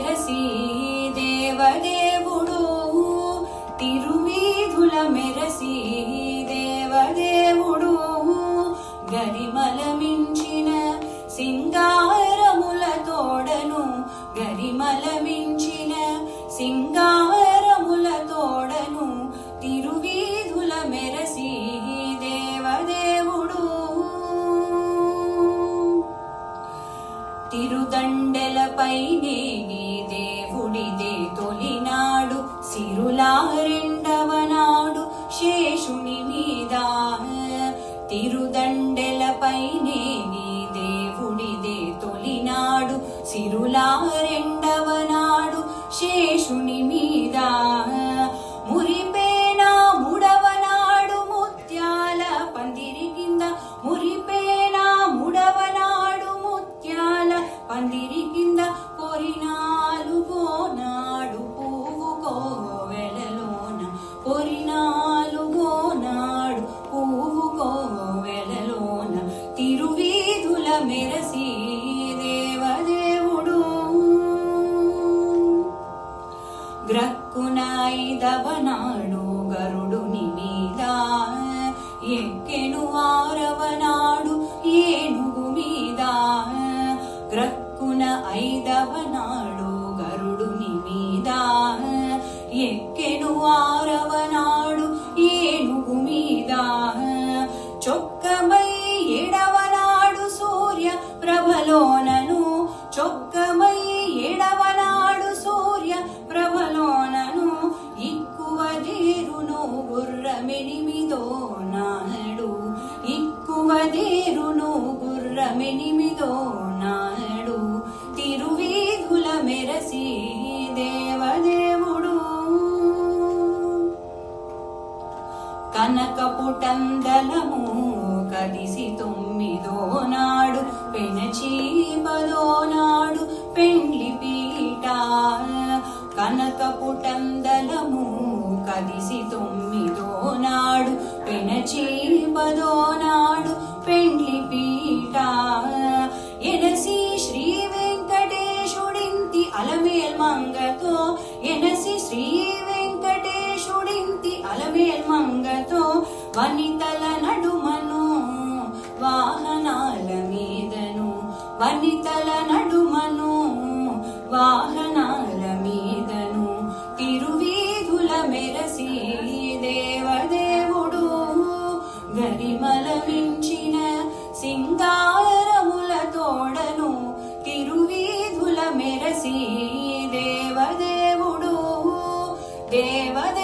మెరసి దేవదేవుడు తిరువీధుల మెరసి దేవదేవుడు గరిమల మించిన సింగారముల తోడను గరిమల మించిన సింగారముల తోడను తిరువీధుల మెరసి దేవదేవుడు తిరుదండెలపై నేగి దేవుడిదే తొలినాడు సిరులా రెండవ నాడు శేషుని మీద తిరుదండెలపై నేగి దేవుడిదే తొలినాడు సిరులా రెండవ నాడు శేషుని మీద మురిపేనా మూడవ నాడు ముత్యాల పందిరి కింద మురిపేనా మూడవ నాడు ముత్యాల పందిరి కింద కొరినాలుగో నాడు పువ్వు కోవెలలోన కొరినాలుగో నాడు పువ్వు కోవెలలోన తిరువీధుల మెరసి దేవదేవుడు గ్రక్కున ఐదవ నాడు గరుడుని మీద ఎక్కెను ఆరవ నాడు ఏనుగు మీద గ్రక్కున ఐదవ నాడు గరుడుని మీద ఎక్కెను ఆరవ నాడు ఏనుగు మీద చొక్కమై ఏడవ నాడు సూర్య ప్రభలోనను చొక్కమై ఏడవ నాడు సూర్య ప్రభలోనను ఇక్కువ దేరును గుర్రమెనిమిదో నాడు ఇక్కువ దేరును గుర్రమెనిమిదో నాడు తిరువీధుల మెరసి దేవదేవుడు కనకపుటందలము కదిసి తొమ్మిదో నాడు పెనచి పదో నాడు పెండ్లి పీట కనకపుటందలము కదిసి తొమ్మిదో నాడు పెనచి పదో నాడు పెండ్లి పీట ఎనసి శ్రీ వెంకటేశుడింతి అలమేల్ మంగతో ఎనసి శ్రీ వెంకటేశుడింతి అలమేల్ మంగతో వనితల నడుమను వాహనాల మీదను వనితల నడుమను వాహనాల మీదను తిరువీధుల మెరసి దేవదేవుడు గరిమల మించిన సింగారముల తోడను తిరువీధుల మెరసి దేవదేవుడు దేవదేవుడు